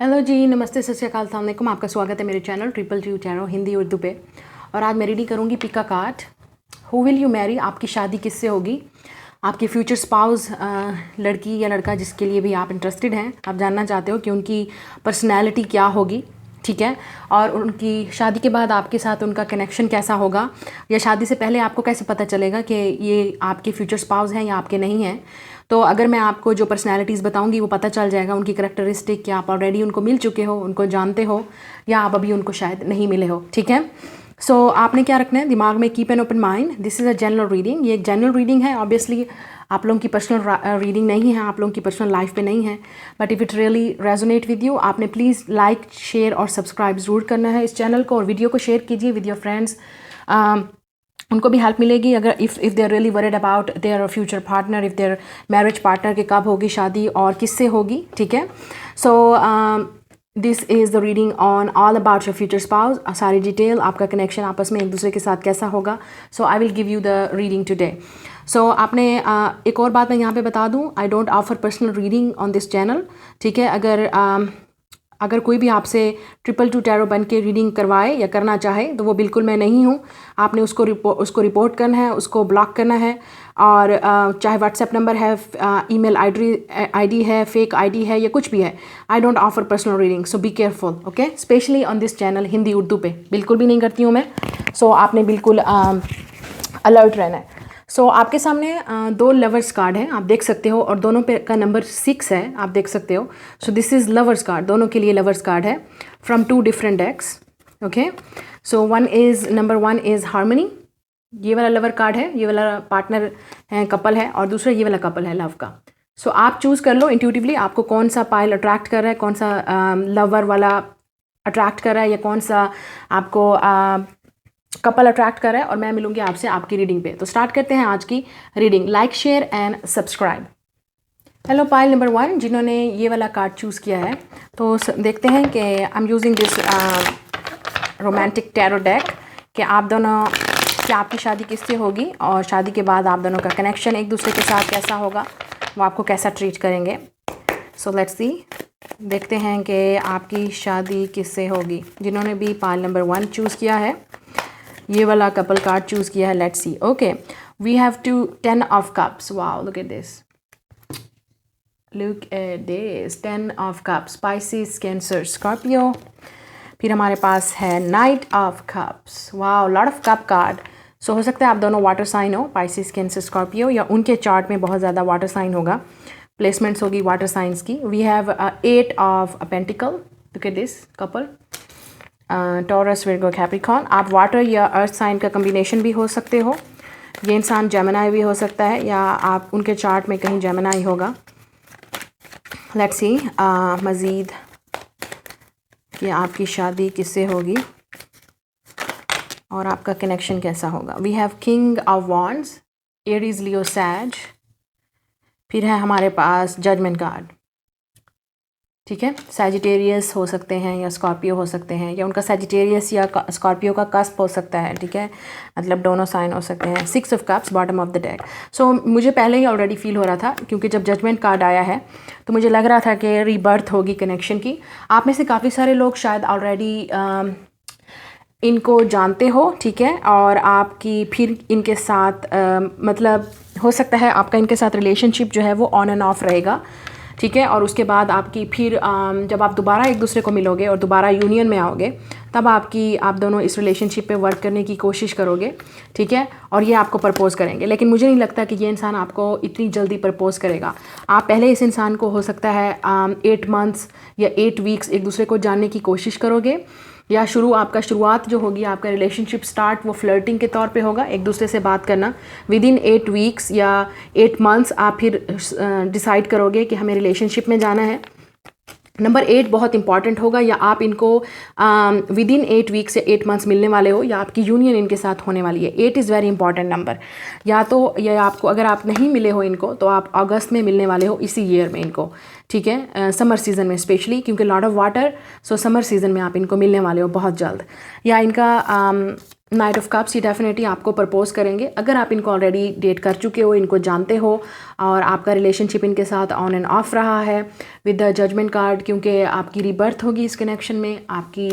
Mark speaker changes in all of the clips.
Speaker 1: Hello जी, नमस्ते, सत श्री अकाल, अस्सलाम वालेकुम। आपका स्वागत है मेरे channel triple G tarot Hindi Urdu पे। और आज मैं रीडिंग करूँगी pick a card. Who will you marry, आपकी शादी किससे होगी। आपके फ्यूचर स्पाउस, लड़की या लड़का जिसके लिए भी आप इंटरेस्टेड हैं, आप जानना चाहते हो कि उनकी पर्सनैलिटी क्या होगी, ठीक है, और उनकी शादी के बाद आपके साथ उनका कनेक्शन कैसा होगा, या शादी से पहले आपको कैसे पता चलेगा कि ये आपके फ्यूचर स्पाउस हैं या आपके नहीं हैं। तो अगर मैं आपको जो पर्सनैलिटीज़ बताऊंगी वो पता चल जाएगा, उनकी करैक्टरिस्टिक, क्या आप ऑलरेडी उनको मिल चुके हो, उनको जानते हो, या आप अभी उनको शायद नहीं मिले हो, ठीक है। सो आपने क्या रखना है दिमाग में, keep an open mind, this is a general reading. ये एक जनरल रीडिंग है, ऑब्वियसली आप लोगों की पर्सनल रीडिंग नहीं है, आप लोगों की पर्सनल लाइफ पे नहीं है, but if it really resonate with you, आपने प्लीज़ लाइक, शेयर और सब्सक्राइब ज़रूर करना है इस चैनल को, और वीडियो को शेयर कीजिए विद योर फ्रेंड्स। उनको भी हेल्प मिलेगी अगर if they are really worried about their future partner, if their marriage partner के कब होगी शादी और किससे होगी, ठीक है। So this is the reading on all about your future spouse, सारी डिटेल, आपका कनेक्शन आपस में एक दूसरे के साथ कैसा होगा। So I will give you the reading today. So आपने एक और बात मैं यहाँ पे बता दूँ, I don't offer personal reading on this channel, ठीक है। अगर कोई भी आपसे ट्रिपल टू टैरो बन के रीडिंग करवाए या करना चाहे तो वो बिल्कुल मैं नहीं हूँ। आपने उसको रिपोर्ट करना है, उसको ब्लॉक करना है, और चाहे व्हाट्सएप नंबर है, ईमेल आईडी है, फेक आईडी है, या कुछ भी है, आई don't offer personal reading, so be careful, okay. Specially on this channel Hindi Urdu पे बिल्कुल भी नहीं करती हूँ मैं। सो आपने बिल्कुल अलर्ट रहना है। सो आपके सामने दो लवर्स कार्ड हैं, आप देख सकते हो, और दोनों पे का नंबर 6 है, आप देख सकते हो। So this is lovers card, दोनों के लिए लवर्स कार्ड है from 2 different decks, okay. So number 1 is harmony, ये वाला लवर कार्ड है, ये वाला पार्टनर है, कपल है, और दूसरा ये वाला कपल है लव का। सो आप चूज़ कर लो इंट्यूटिवली, आपको कौन सा पाइल अट्रैक्ट कर रहा है, कौन सा लवर वाला अट्रैक्ट कर रहा है, या कौन सा आपको कपल अट्रैक्ट कर रहा है, और मैं मिलूंगी आपसे आपकी रीडिंग पे। तो स्टार्ट करते हैं आज की reading. Like, share and subscribe. Hello pile number 1, जिन्होंने ये वाला कार्ड चूज़ किया है, तो देखते हैं कि I am using this romantic tarot deck, कि आप दोनों, कि आपकी शादी किससे होगी, और शादी के बाद आप दोनों का कनेक्शन एक दूसरे के साथ कैसा होगा, वो आपको कैसा ट्रीट करेंगे। सो लेट्स सी, देखते हैं कि आपकी शादी किससे होगी। जिन्होंने भी पाइल नंबर 1 चूज़ किया है, ये वाला कपल कार्ड चूज़ किया है, let's see. Okay, we have 10 of cups, wow, look at this, look at this, 10 of cups, Pisces, Cancer, Scorpio. फिर हमारे पास है knight of cups, wow, lot of cup card. So हो सकता है आप दोनों वाटर साइन हो, पाइसिस, कैंसर, स्कॉर्पियो, या उनके चार्ट में बहुत ज़्यादा वाटर साइन होगा, प्लेसमेंट्स होगी वाटर साइंस की। We have 8 of pentacles, look at this couple, taurus, Virgo, Capricorn. आप वाटर या अर्थ साइन का कम्बिनेशन भी हो सकते हो, ये इंसान जेमिनाई भी हो सकता है, या आप उनके चार्ट में कहीं जेमिनाई होगा। लेट्स सी मज़ीद कि आपकी शादी किससे होगी और आपका कनेक्शन कैसा होगा। We have king of wands, Aries, Leo, Sag. फिर है हमारे पास जजमेंट कार्ड, ठीक है। सैजिटेरियस हो सकते हैं या स्कॉर्पियो हो सकते हैं, या उनका सैजिटेरियस या स्कॉर्पियो का कस्प हो सकता है, ठीक है, मतलब दोनों साइन हो सकते हैं। 6 of cups, bottom of the deck. So मुझे पहले ही ऑलरेडी फील हो रहा था, क्योंकि जब जजमेंट कार्ड आया है तो मुझे लग रहा था कि रीबर्थ होगी कनेक्शन की। आप में से काफ़ी सारे लोग शायद ऑलरेडी इनको जानते हो, ठीक है, और आपकी फिर इनके साथ मतलब हो सकता है आपका इनके साथ रिलेशनशिप जो है वो ऑन एंड ऑफ रहेगा, ठीक है। और उसके बाद आपकी फिर जब आप दोबारा एक दूसरे को मिलोगे और दोबारा यूनियन में आओगे, तब आप दोनों इस रिलेशनशिप पे वर्क करने की कोशिश करोगे, ठीक है, और ये आपको प्रपोज़ करेंगे। लेकिन मुझे नहीं लगता कि ये इंसान आपको इतनी जल्दी प्रपोज़ करेगा। आप पहले इस इंसान को हो सकता है 8 मंथ्स या 8 वीक्स एक दूसरे को जानने की कोशिश करोगे, या आपका शुरुआत जो होगी, आपका रिलेशनशिप स्टार्ट वो फ्लर्टिंग के तौर पे होगा, एक दूसरे से बात करना। विद इन 8 वीक्स या 8 मंथ्स आप फिर डिसाइड करोगे कि हमें रिलेशनशिप में जाना है। नंबर 8 बहुत इंपॉर्टेंट होगा, या आप इनको विद इन 8 वीक्स या 8 मंथ्स मिलने वाले हो, या आपकी यूनियन इनके साथ होने वाली है। 8 इज़ वेरी इंपॉर्टेंट नंबर। या तो या आपको, अगर आप नहीं मिले हो इनको, तो आप अगस्त में मिलने वाले हो, इसी ईयर में इनको, ठीक है, समर सीज़न में स्पेशली, क्योंकि lot of water, so summer season में आप इनको मिलने वाले हो बहुत जल्द। या इनका नाइट ऑफ कप्स, ये डेफिनेटली आपको प्रपोज करेंगे अगर आप इनको ऑलरेडी डेट कर चुके हो, इनको जानते हो और आपका रिलेशनशिप इनके साथ ऑन एंड ऑफ रहा है। विद द जजमेंट कार्ड, क्योंकि आपकी रीबर्थ होगी इस कनेक्शन में, आपकी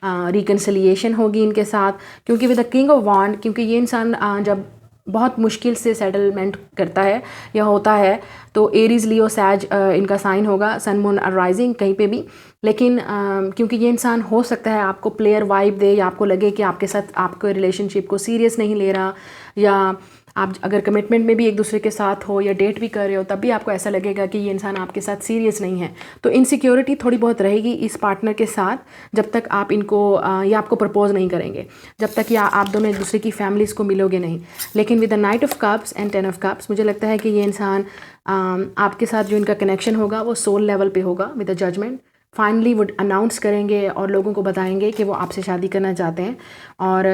Speaker 1: रिकन्सिलिएशन होगी इनके साथ, क्योंकि विद द किंग ऑफ वॉन्ड, क्योंकि ये इंसान जब बहुत मुश्किल से सेटलमेंट करता है या होता है तो एरीज लियो सैज इनका साइन होगा, सन मून राइजिंग कहीं पे भी। लेकिन क्योंकि ये इंसान हो सकता है आपको प्लेयर वाइब दे या आपको लगे कि आपके साथ आपके रिलेशनशिप को सीरियस नहीं ले रहा, या आप अगर कमिटमेंट में भी एक दूसरे के साथ हो या डेट भी कर रहे हो तब भी आपको ऐसा लगेगा कि ये इंसान आपके साथ सीरियस नहीं है। तो इनसिक्योरिटी थोड़ी बहुत रहेगी इस पार्टनर के साथ जब तक आप इनको या आपको प्रपोज नहीं करेंगे, जब तक या आप दोनों एक दूसरे की फैमिलीज़ को मिलोगे नहीं। लेकिन with the night of cups and 10 of cups मुझे लगता है कि ये इंसान आपके साथ जो इनका कनेक्शन होगा वो सोल लेवल पे होगा। विद द जजमेंट फाइनली वो अनाउंस करेंगे और लोगों को बताएंगे कि वो आपसे शादी करना चाहते हैं, और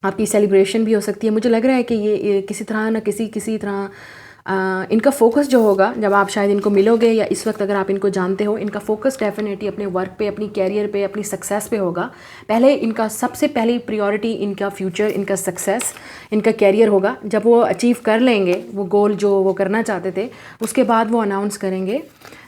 Speaker 1: आपकी सेलिब्रेशन भी हो सकती है। मुझे लग रहा है कि ये किसी तरह ना किसी तरह इनका फोकस जो होगा जब आप शायद इनको मिलोगे या इस वक्त अगर आप इनको जानते हो, इनका फोकस डेफिनेटली अपने वर्क पे, अपनी कैरियर पे, अपनी सक्सेस पे होगा। पहले इनका सबसे पहली प्रायोरिटी इनका फ्यूचर, इनका सक्सेस, इनका कैरियर होगा। जब वो अचीव कर लेंगे वो गोल जो वो करना चाहते थे, उसके बाद वो अनाउंस करेंगे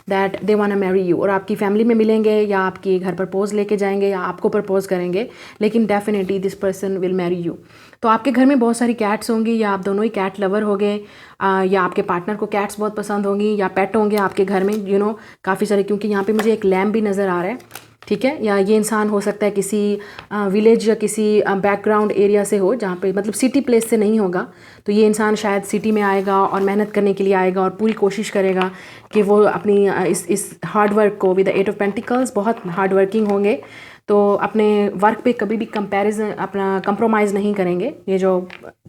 Speaker 1: that they want to marry you, और आपकी फैमिली में मिलेंगे या आपके घर प्रपोज लेके जाएंगे या आपको प्रपोज करेंगे, लेकिन definitely this person will marry you. तो आपके घर में बहुत सारी कैट्स होंगी या आप दोनों ही कैट लवर होंगे, या आपके पार्टनर को कैट्स बहुत पसंद होंगी, या पेट होंगे आपके घर में काफ़ी सारे, क्योंकि यहाँ पे मुझे एक लैम्प भी नज़र आ रहा है, ठीक है। या ये इंसान हो सकता है किसी विलेज या किसी बैकग्राउंड एरिया से हो जहाँ पे मतलब सिटी प्लेस से नहीं होगा। तो ये इंसान शायद सिटी में आएगा और मेहनत करने के लिए आएगा और पूरी कोशिश करेगा कि वो अपनी इस हार्ड वर्क को, विद द 8 ऑफ पेंटिकल्स बहुत हार्ड वर्किंग होंगे, तो अपने वर्क पे कभी भी कंपैरिजन अपना कंप्रोमाइज़ नहीं करेंगे। ये जो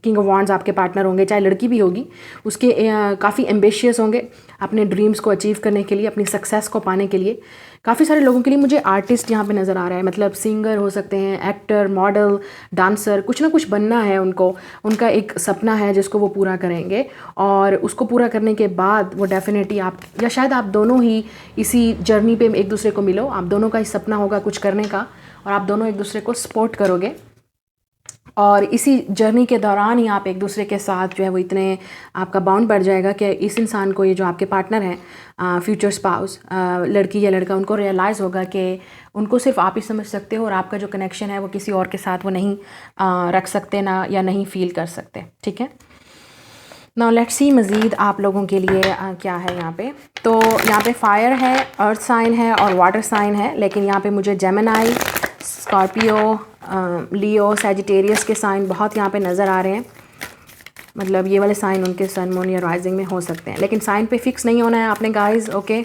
Speaker 1: किंग ऑफ वॉन्ड्स आपके पार्टनर होंगे, चाहे लड़की भी होगी, उसके काफ़ी एम्बिशियस होंगे अपने ड्रीम्स को अचीव करने के लिए, अपनी सक्सेस को पाने के लिए। काफ़ी सारे लोगों के लिए मुझे आर्टिस्ट यहाँ पे नज़र आ रहा है, मतलब सिंगर हो सकते हैं, एक्टर, मॉडल, डांसर, कुछ ना कुछ बनना है उनको, उनका एक सपना है जिसको वो पूरा करेंगे, और उसको पूरा करने के बाद वो डेफिनेटली आप या शायद आप दोनों ही इसी जर्नी पे एक दूसरे को मिलो। आप दोनों का ही सपना होगा कुछ करने का और आप दोनों एक दूसरे को सपोर्ट करोगे, और इसी जर्नी के दौरान ही आप एक दूसरे के साथ जो है वो इतने आपका बॉन्ड बढ़ जाएगा कि इस इंसान को, ये जो आपके पार्टनर हैं, फ्यूचर स्पाउस, लड़की या लड़का, उनको रियलाइज़ होगा कि उनको सिर्फ आप ही समझ सकते हो और आपका जो कनेक्शन है वो किसी और के साथ वो नहीं रख सकते ना, या नहीं फील कर सकते, ठीक है। नाउ लेट्स सी मज़ीद आप लोगों के लिए क्या है यहाँ पे। तो यहाँ पे फायर है, अर्थ साइन है और वाटर साइन है, लेकिन यहाँ पे मुझे जेमिनाई, स्कॉर्पियो, लियो, सैजिटेरियस के साइन बहुत यहाँ पे नज़र आ रहे हैं। मतलब ये वाले साइन उनके सन, मून या राइजिंग में हो सकते हैं, लेकिन साइन पे फिक्स नहीं होना है आपने गाइस, ओके।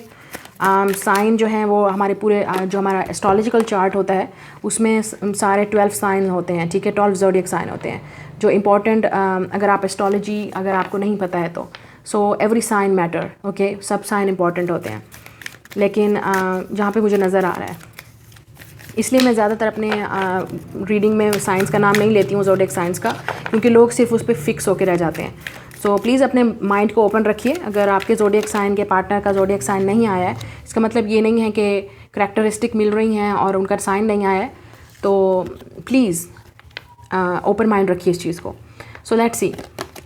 Speaker 1: साइन जो हैं वो हमारे पूरे जो हमारा एस्ट्रोलॉजिकल चार्ट होता है उसमें सारे 12 साइन होते हैं, ठीक है, 12 ज़ोडिएक साइन होते हैं जो इम्पॉर्टेंट। अगर आप एस्ट्रोलॉजी अगर आपको नहीं पता है तो so every sign matter, okay, सब साइन इम्पॉर्टेंट होते हैं। लेकिन जहाँ पे मुझे नज़र आ रहा है, इसलिए मैं ज़्यादातर अपने रीडिंग में साइंस का नाम नहीं लेती हूँ ज़ोडिएक साइंस का, क्योंकि लोग सिर्फ उस पर फिक्स होकर रह जाते हैं। सो प्लीज़ अपने माइंड को ओपन रखिए। अगर आपके ज़ोडिएक साइन के पार्टनर का ज़ोडिएक साइन नहीं आया है, इसका मतलब ये नहीं है कि करैक्टरिस्टिक मिल रही हैं और उनका साइन नहीं आया है, तो प्लीज़ ओपन माइंड रखिए इस चीज़ को। So let's see,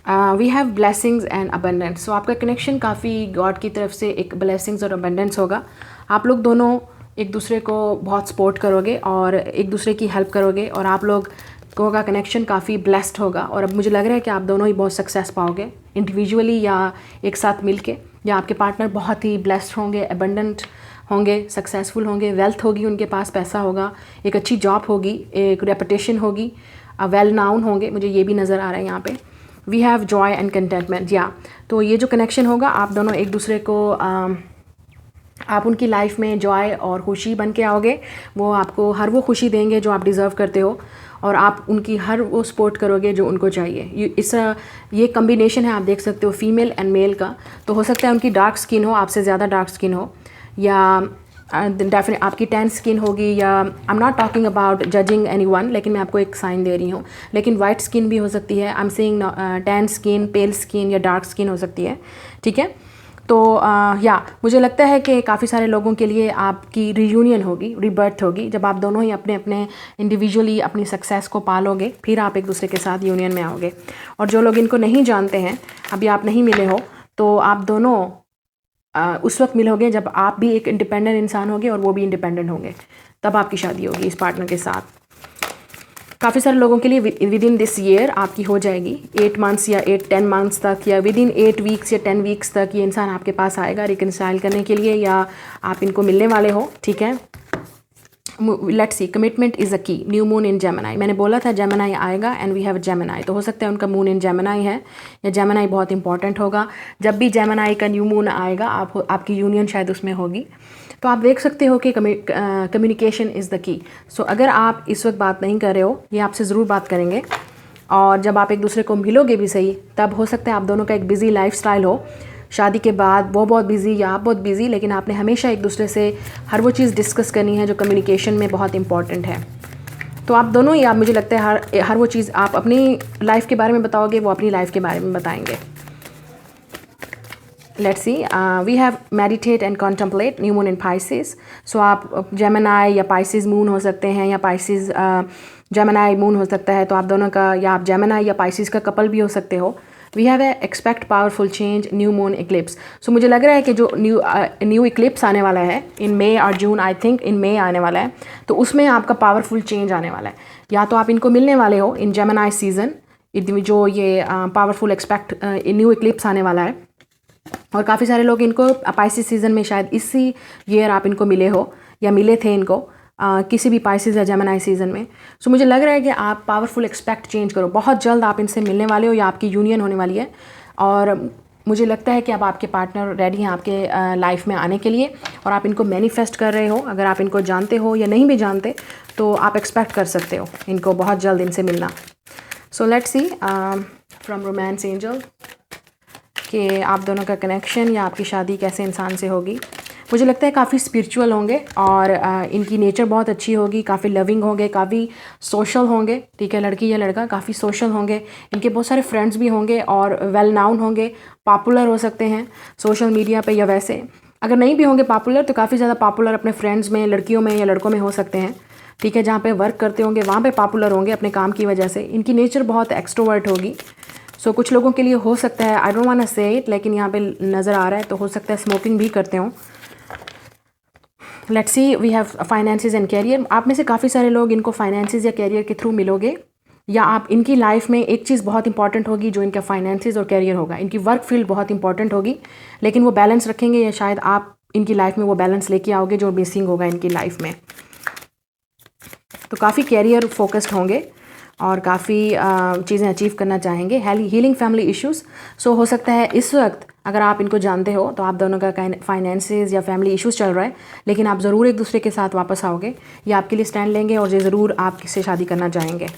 Speaker 1: we have blessings and abundance. So आपका कनेक्शन काफ़ी गॉड की तरफ से एक ब्लेसिंग्स और अबंडेंस होगा। आप लोग दोनों एक दूसरे को बहुत सपोर्ट करोगे और एक दूसरे की हेल्प करोगे, और आप लोग का कनेक्शन काफ़ी ब्लेस्ड होगा। और अब मुझे लग रहा है कि आप दोनों ही बहुत सक्सेस पाओगे इंडिविजुअली या एक साथ मिलके, या आपके पार्टनर बहुत ही ब्लेस्ड होंगे, एबंडेंट होंगे, सक्सेसफुल होंगे, वेल्थ होगी उनके पास, पैसा होगा, एक अच्छी जॉब होगी, एक रेपुटेशन होगी, वेल नाउन होंगे, मुझे ये भी नज़र आ रहा है यहाँ पे। We have joy and contentment, या तो ये जो कनेक्शन होगा आप दोनों एक दूसरे को आप उनकी लाइफ में जॉय और खुशी बन के आओगे। वो आपको हर वो खुशी देंगे जो आप डिज़र्व करते हो, और आप उनकी हर वो सपोर्ट करोगे जो उनको चाहिए। ये कम्बिनेशन है, आप देख सकते हो, फीमेल एंड मेल का। तो हो सकता है उनकी डार्क स्किन हो, आपसे ज़्यादा डार्क स्किन हो, या डेफिनेट आपकी टैन स्किन होगी, या I am not talking about judging anyone, लेकिन मैं आपको एक साइन दे रही हूँ। लेकिन वाइट स्किन भी हो सकती है, I am saying tan skin, pail skin या डार्क स्किन हो सकती है, ठीक है। तो या मुझे लगता है कि काफ़ी सारे लोगों के लिए आपकी रीयूनियन होगी, रीबर्थ होगी, जब आप दोनों ही अपने अपने इंडिविजुअली अपनी सक्सेस को पालोगे, फिर आप एक दूसरे के साथ यूनियन में आओगे। और जो लोग इनको नहीं जानते हैं, अभी आप नहीं मिले हो, तो आप दोनों उस वक्त मिलोगे जब आप भी एक इंडिपेंडेंट इंसान होगे और वो भी इंडिपेंडेंट होंगे, तब आपकी शादी होगी इस पार्टनर के साथ। काफ़ी सारे लोगों के लिए विद इन दिस ईयर आपकी हो जाएगी, 8 मंथ्स या 10 मंथ्स तक, या विद इन 8 वीक्स या 10 वीक्स तक ये इंसान आपके पास आएगा रिकन्साइल करने के लिए, या आप इनको मिलने वाले हो, ठीक है। Let's see, commitment is a key. New moon in Gemini, मैंने बोला था जेमिनाई आएगा, एंड वी हैव जेमिनाई, तो हो सकता है उनका मून इन जेमिनाई है, या जेमिनाई बहुत इंपॉर्टेंट होगा। जब भी जेमिनाई का न्यू मून आएगा आपकी यूनियन शायद उसमें होगी। तो आप देख सकते हो कि कम्युनिकेशन इज़ द की। सो अगर आप इस वक्त बात नहीं कर रहे हो, ये आपसे ज़रूर बात करेंगे, और जब आप एक दूसरे को मिलोगे भी सही, तब हो सकता है आप दोनों का एक बिज़ी लाइफस्टाइल हो। शादी के बाद वो बहुत बिज़ी या आप बहुत बिज़ी, लेकिन आपने हमेशा एक दूसरे से हर वो चीज़ डिस्कस करनी है जो कम्युनिकेशन में बहुत इंपॉर्टेंट है। तो आप दोनों ही, आप मुझे लगता है हर वो चीज़ आप अपनी लाइफ के बारे में बताओगे, वो अपनी लाइफ के बारे में बताएंगे। Let's see, we have meditate and contemplate, new moon in Pisces. So आप जेमिनाई या पाइसेस मून हो सकते हैं, या पाइसेस जेमिनाई मून हो सकता है, तो आप दोनों का, या आप जेमिनाई या पाइसेस का कपल भी हो सकते हो। We have a expect powerful change, new moon eclipse. So मुझे लग रहा है कि जो न्यू इक्लिप्स आने वाला है इन मई और जून, आई थिंक इन मई आने वाला है, तो उसमें आपका पावरफुल चेंज आने वाला है। या तो आप इनको मिलने वाले हो इन जेमिनाई सीजन, जो ये पावरफुल न्यू इक्लिप्स आने वाला है, और काफ़ी सारे लोग इनको पाइसेस सीज़न में शायद इसी ईयर आप इनको मिले हो या मिले थे इनको किसी भी पाइसेस या जेमिनाई सीज़न में। सो मुझे लग रहा है कि आप पावरफुल एक्सपेक्ट चेंज करो, बहुत जल्द आप इनसे मिलने वाले हो या आपकी यूनियन होने वाली है। और मुझे लगता है कि अब आपके पार्टनर रेडी हैं आपके लाइफ में आने के लिए, और आप इनको मैनिफेस्ट कर रहे हो। अगर आप इनको जानते हो या नहीं भी जानते, तो आप एक्सपेक्ट कर सकते हो इनको बहुत जल्द इनसे मिलना। सो let's C from romance angel कि आप दोनों का कनेक्शन या आपकी शादी कैसे इंसान से होगी। मुझे लगता है काफ़ी स्पिरिचुअल होंगे, और इनकी नेचर बहुत अच्छी होगी, काफ़ी लविंग होंगे, काफ़ी सोशल होंगे, ठीक है, लड़की या लड़का काफ़ी सोशल होंगे। इनके बहुत सारे फ्रेंड्स भी होंगे और वेल नाउन होंगे, पॉपुलर हो सकते हैं सोशल मीडिया पे, या वैसे अगर नहीं भी होंगे पॉपुलर, तो काफ़ी ज़्यादा पॉपुलर अपने फ्रेंड्स में, लड़कियों में या लड़कों में हो सकते हैं, ठीक है। जहाँ पे वर्क करते होंगे वहाँ पे पॉपुलर होंगे अपने काम की वजह से। इनकी नेचर बहुत एक्सट्रोवर्ट होगी। सो कुछ लोगों के लिए हो सकता है, आई डोंट वांट टू से इट, लेकिन यहाँ पे नज़र आ रहा है, तो हो सकता है स्मोकिंग भी करते हों। Let's see, we have finances and career. आप में से काफ़ी सारे लोग इनको फाइनेंसेस या कैरियर के थ्रू मिलोगे, या आप इनकी लाइफ में एक चीज़ बहुत इंपॉर्टेंट होगी जो इनका फाइनेंसेस और कैरियर होगा। इनकी वर्क फील्ड बहुत इंपॉर्टेंट होगी, लेकिन वो बैलेंस रखेंगे, या शायद आप इनकी लाइफ में वो बैलेंस लेके आओगे जो मिसिंग होगा इनकी लाइफ में। तो काफ़ी कैरियर फोकस्ड होंगे और काफ़ी चीज़ें अचीव करना चाहेंगे। Healing family issues. सो हो सकता है इस वक्त अगर आप इनको जानते हो, तो आप दोनों का फाइनेंसेस या फैमिली इश्यूज़ चल रहा है, लेकिन आप ज़रूर एक दूसरे के साथ वापस आओगे, या आपके लिए स्टैंड लेंगे, और ये ज़रूर आपसे शादी करना चाहेंगे।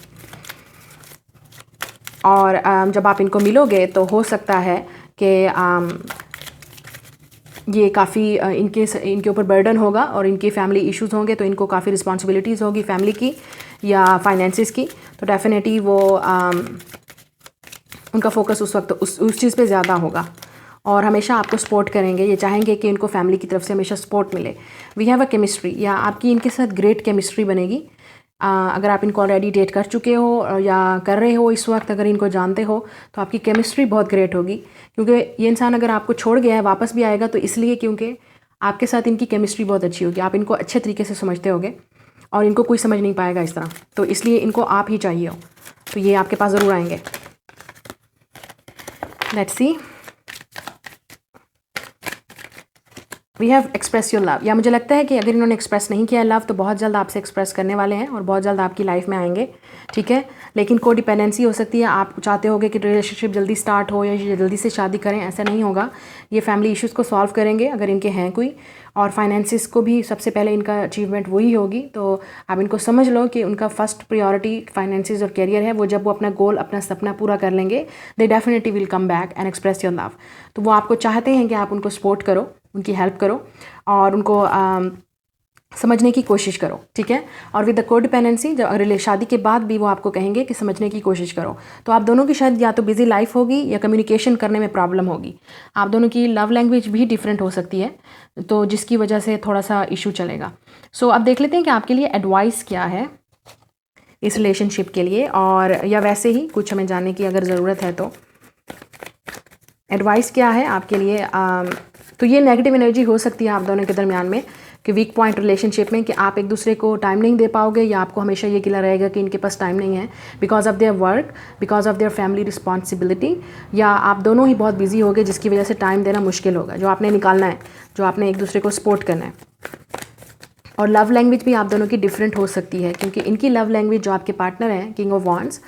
Speaker 1: और जब आप इनको मिलोगे, तो हो सकता है कि ये काफ़ी इनके ऊपर बर्डन होगा, और इनके फैमिली इश्यूज़ होंगे, तो इनको काफ़ी रिस्पॉन्सिबिलिटीज़ होगी फैमिली की या फाइनेंसिस की। तो डेफिनेटली वो उनका फोकस उस वक्त उस चीज़ पे ज़्यादा होगा, और हमेशा आपको सपोर्ट करेंगे। ये चाहेंगे कि इनको फैमिली की तरफ से हमेशा सपोर्ट मिले। वी हैव अ केमिस्ट्री, या आपकी इनके साथ ग्रेट केमिस्ट्री बनेगी। अगर आप इनको ऑलरेडी डेट कर चुके हो या कर रहे हो इस वक्त, अगर इनको जानते हो, तो आपकी केमिस्ट्री बहुत ग्रेट होगी। क्योंकि ये इंसान अगर आपको छोड़ गया है, वापस भी आएगा, तो इसलिए क्योंकि आपके साथ इनकी केमिस्ट्री बहुत अच्छी होगी, आप इनको अच्छे तरीके से समझते होगे, और इनको कोई समझ नहीं पाएगा इस तरह। तो इसलिए इनको आप ही चाहिए हो, तो ये आपके पास ज़रूर आएंगे। Let's see, we have express your love. या मुझे लगता है कि अगर इन्होंने एक्सप्रेस नहीं किया लव, तो बहुत जल्द आपसे एक्सप्रेस करने वाले हैं, और बहुत जल्द आपकी लाइफ में आएंगे, ठीक है। लेकिन को डिपेंडेंसी हो सकती है, आप चाहते होगे कि रिलेशनशिप जल्दी स्टार्ट हो या जल्दी से शादी करें, ऐसा नहीं होगा। ये फैमिली इश्यूज़ को सॉल्व करेंगे अगर इनके हैं कोई, और फाइनेंसिस को भी सबसे पहले इनका अचीवमेंट वही होगी। तो आप इनको समझ लो कि उनका फर्स्ट प्रायोरिटी फाइनेंसिस और कैरियर है। वो जब वो अपना गोल, अपना सपना पूरा कर लेंगे, they definitely will come back and express your love. तो वो आपको चाहते हैं कि आप उनको सपोर्ट करो, उनकी हेल्प करो, और उनको समझने की कोशिश करो, ठीक है। और विद द कोडिपेंडेंसी, जब शादी के बाद भी वो आपको कहेंगे कि समझने की कोशिश करो। तो आप दोनों की शायद या तो बिजी लाइफ होगी या कम्युनिकेशन करने में प्रॉब्लम होगी। आप दोनों की लव लैंग्वेज भी डिफरेंट हो सकती है, तो जिसकी वजह से थोड़ा सा इशू चलेगा। सो अब देख लेते हैं कि आपके लिए एडवाइस क्या है इस रिलेशनशिप के लिए, और या वैसे ही कुछ हमें जानने की अगर ज़रूरत है तो एडवाइस क्या है आपके लिए। तो ये नेगेटिव एनर्जी हो सकती है आप दोनों के दरमियान में, कि वीक पॉइंट रिलेशनशिप में, कि आप एक दूसरे को टाइम नहीं दे पाओगे, या आपको हमेशा ये गिला रहेगा कि इनके पास टाइम नहीं है because of their work, because of their family responsibility, या आप दोनों ही बहुत बिजी होगे जिसकी वजह से टाइम देना मुश्किल होगा, जो आपने निकालना है, जो आपने एक दूसरे को सपोर्ट करना है। और लव लैंग्वेज भी आप दोनों की डिफरेंट हो सकती है, क्योंकि इनकी लव लैंग्वेज, जो आपके पार्टनर हैं किंग ऑफ वॉन्ड्स,